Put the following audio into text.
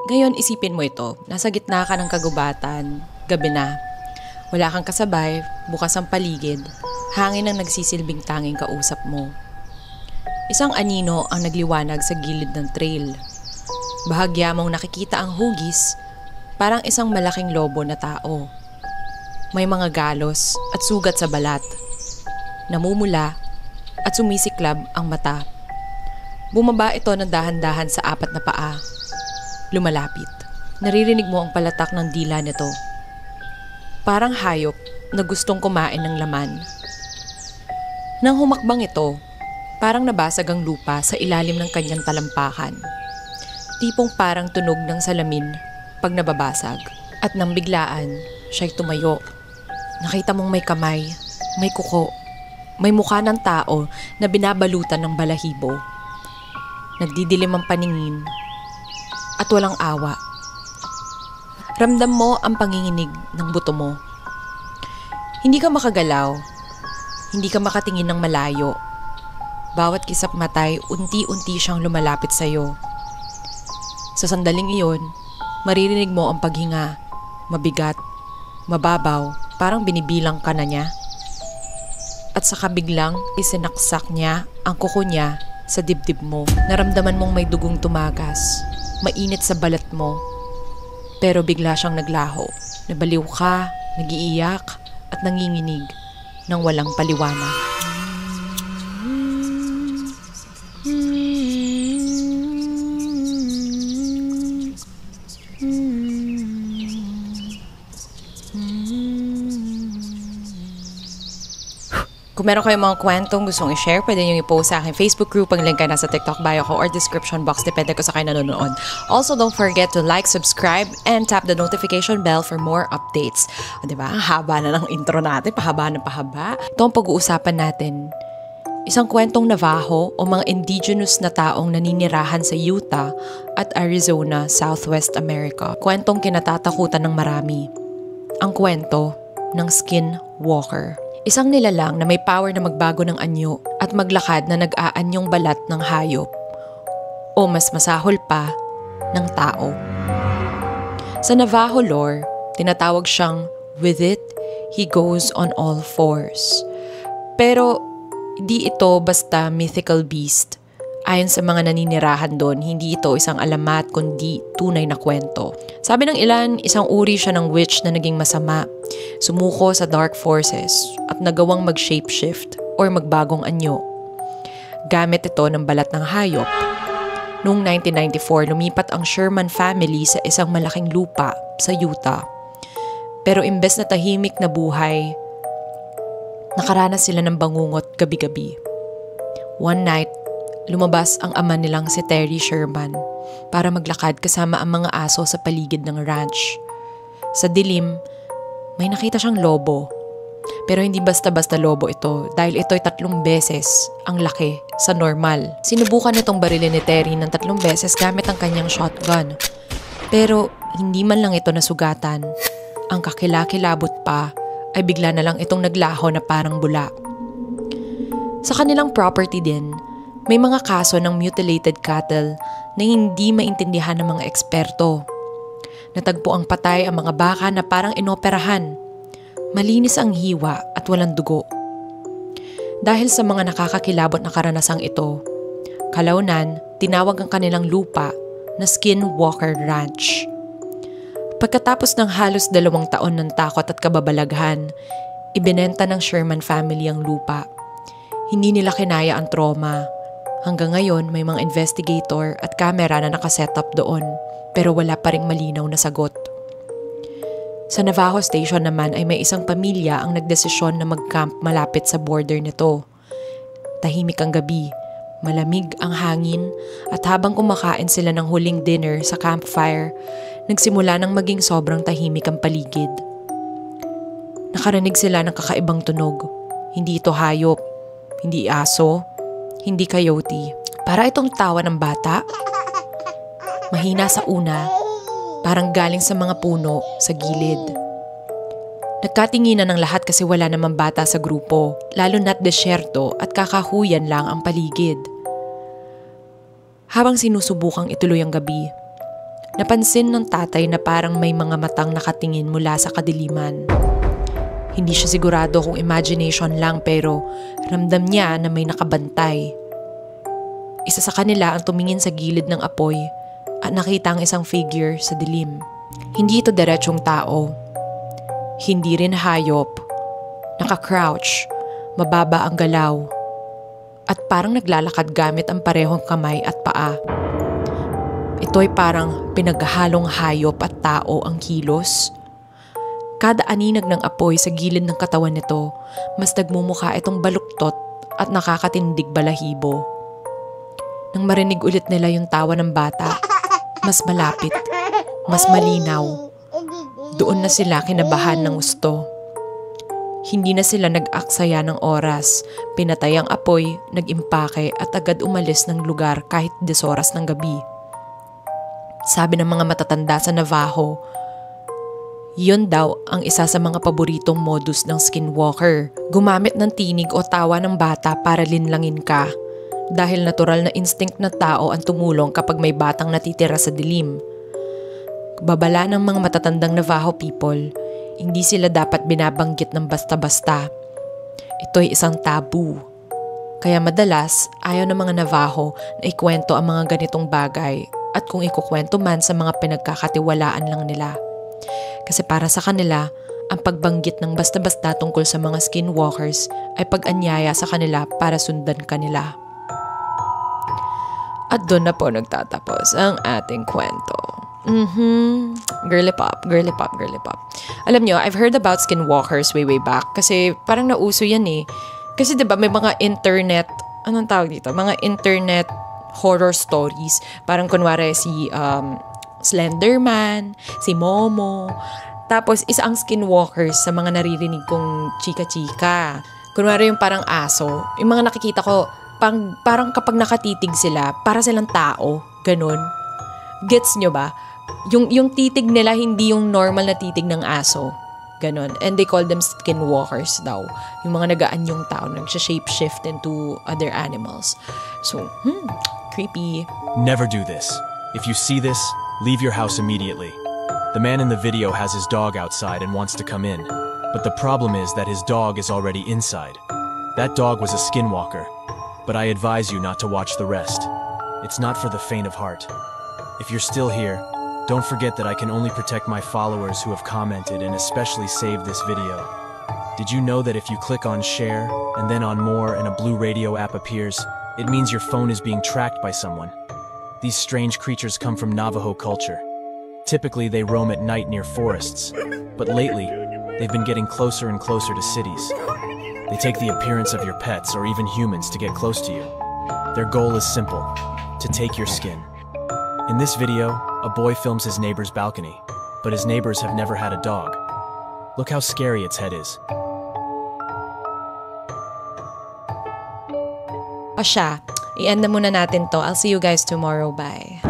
Ngayon isipin mo ito, nasa gitna ka ng kagubatan, gabi na. Wala kang kasabay, bukas ang paligid, hangin ang nagsisilbing tanging kausap mo. Isang anino ang nagliwanag sa gilid ng trail. Bahagya mong nakikita ang hugis, parang isang malaking lobo na tao. May mga galos at sugat sa balat. Namumula at sumisiklab ang mata. Bumaba ito ng dahan-dahan sa 4 na paa. Lumalapit. Naririnig mo ang palatak ng dila nito. Parang hayop na gustong kumain ng laman. Nang humakbang ito, parang nabasag ang lupa sa ilalim ng kanyang talampakan. Tipong parang tunog ng salamin pag nababasag. At nang biglaan, siya'y tumayo. Nakita mong may kamay, may kuko, may mukha ng tao na binabalutan ng balahibo. Nagdidilim ang paningin at walang awa. Ramdam mo ang panginginig ng buto mo. Hindi ka makagalaw, hindi ka makatingin ng malayo. Bawat kisap matay, unti-unti siyang lumalapit sa iyo. Sa sandaling iyon, maririnig mo ang paghinga, mabigat, mababaw, parang binibilang ka na niya. At saka biglang isinaksak niya ang kuko niya sa dibdib mo. Naramdaman mong may dugong tumagas, mainit sa balat mo. Pero bigla siyang naglaho. Nabaliw ka, nagiiyak at nanginginig ng walang paliwanag. Kung meron kayong mga kwentong gustong i-share, pwede nyo i-post sa akin Facebook group. Ang link ay nasa TikTok bio ko or description box. Depende ko sa kayo nanonood. Also, don't forget to like, subscribe, and tap the notification bell for more updates. O, diba? Ang haba na ng intro natin. Pahaba na pahaba. Ito ang pag-uusapan natin. Isang kwentong Navajo o mga indigenous na taong naninirahan sa Utah at Arizona, Southwest America. Kwentong kinatatakutan ng marami. Ang kwento ng Skinwalker. Isang nilalang na may power na magbago ng anyo at maglakad na nag-aanyong balat ng hayop o mas masahol pa, ng tao. Sa Navajo lore, tinatawag siyang with it, he goes on all fours. Pero hindi ito basta mythical beast. Ayon sa mga naninirahan doon, hindi ito isang alamat kundi tunay na kwento. Sabi ng ilan, isang uri siya ng witch na naging masama, sumuko sa dark forces at nagawang mag-shapeshift or magbagong anyo. Gamit ito ng balat ng hayop. Noong 1994, lumipat ang Sherman family sa isang malaking lupa sa Utah. Pero imbes na tahimik na buhay, nakaranas sila ng bangungot gabi-gabi. One night, lumabas ang ama nilang si Terry Sherman para maglakad kasama ang mga aso sa paligid ng ranch. Sa dilim, may nakita siyang lobo. Pero hindi basta-basta lobo ito dahil ito'y 3 beses ang laki sa normal. Sinubukan nitong barilin ni Terry ng 3 beses gamit ang kanyang shotgun. Pero hindi man lang ito nasugatan. Ang kakilakilabot pa ay bigla na lang itong naglaho na parang bula. Sa kanilang property din, may mga kaso ng mutilated cattle na hindi maintindihan ng mga eksperto. Natagpo ang patay ang mga baka na parang inoperahan. Malinis ang hiwa at walang dugo. Dahil sa mga nakakakilabot na karanasang ito, kalaunan tinawag ang kanilang lupa na Skinwalker Ranch. Pagkatapos ng halos 2 taon ng takot at kababalaghan, ibinenta ng Sherman family ang lupa. Hindi nila kinaya ang trauma. Hanggang ngayon, may mga investigator at kamera na nakaset up doon, pero wala pa ring malinaw na sagot. Sa Navajo Station naman ay may isang pamilya ang nagdesisyon na mag-camp malapit sa border nito. Tahimik ang gabi, malamig ang hangin, at habang kumakain sila ng huling dinner sa campfire, nagsimula ng maging sobrang tahimik ang paligid. Nakarinig sila ng kakaibang tunog. Hindi ito hayop, hindi aso, hindi coyote. Para itong tawa ng bata. Mahina sa una, parang galing sa mga puno sa gilid. Nagkatinginan ng lahat kasi wala namang bata sa grupo, lalo na't desyerto at kakahuyan lang ang paligid. Habang sinusubukang ituloy ang gabi, Napansin ng tatay na parang may mga matang nakatingin mula sa kadiliman. Hindi siya sigurado kung imagination lang pero ramdam niya na may nakabantay. Isa sa kanila ang tumingin sa gilid ng apoy at nakita ang isang figure sa dilim. Hindi ito diretsong tao. Hindi rin hayop. Naka-crouch, mababa ang galaw. At parang naglalakad gamit ang parehong kamay at paa. Ito ay parang pinaghahalong hayop at tao ang kilos. Kada aninag ng apoy sa gilid ng katawan nito, mas nagmumukha itong baluktot at nakakatindig balahibo. Nang marinig ulit nila yung tawa ng bata, mas malapit, mas malinaw. Doon na sila kinabahan ng gusto. Hindi na sila nag-aksaya ng oras, pinatay ang apoy, nag-impake at agad umalis ng lugar kahit 10 oras ng gabi. Sabi ng mga matatanda sa Navajo, yun daw ang isa sa mga paboritong modus ng skinwalker. Gumamit ng tinig o tawa ng bata para linlangin ka. Dahil natural na instinct na tao ang tumulong kapag may batang natitira sa dilim. Babala ng mga matatandang Navajo people, hindi sila dapat binabanggit ng basta-basta. Ito'y isang tabu. Kaya madalas, ayaw ng mga Navajo na ikwento ang mga ganitong bagay at kung ikukwento man sa mga pinagkakatiwalaan lang nila. Kasi para sa kanila, ang pagbanggit ng basta-basta tungkol sa mga skinwalkers ay pag-anyaya sa kanila para sundan kanila. At doon na po nagtatapos ang ating kwento. Girly pop, girly pop, girly pop. Alam nyo, I've heard about skinwalkers way back kasi parang nauso yan eh. Kasi diba may mga internet, anong tawag dito? Mga internet horror stories. Parang kunwari si Slenderman, si Momo. Tapos isa ang skinwalkers sa mga naririnig kong chika-chika. Kunwari yung parang aso. Yung mga nakikita ko, parang kapag nakatitig sila, para silang tao. Ganun. Gets nyo ba? Yung titig nila, hindi yung normal na titig ng aso. Ganon. And they call them skinwalkers daw. Yung mga nagaanyong tao, nagsha-shapeshift into other animals. So, creepy. Never do this. If you see this, leave your house immediately. The man in the video has his dog outside and wants to come in. But the problem is that his dog is already inside. That dog was a skinwalker. But I advise you not to watch the rest. It's not for the faint of heart. If you're still here, don't forget that I can only protect my followers who have commented and especially saved this video. Did you know that if you click on share and then on more and a blue radio app appears, it means your phone is being tracked by someone? These strange creatures come from Navajo culture. Typically, they roam at night near forests, but lately, they've been getting closer and closer to cities. They take the appearance of your pets or even humans to get close to you. Their goal is simple: to take your skin. In this video, a boy films his neighbor's balcony, but his neighbors have never had a dog. Look how scary its head is. O siya, i-end na muna natin to. I'll see you guys tomorrow. Bye.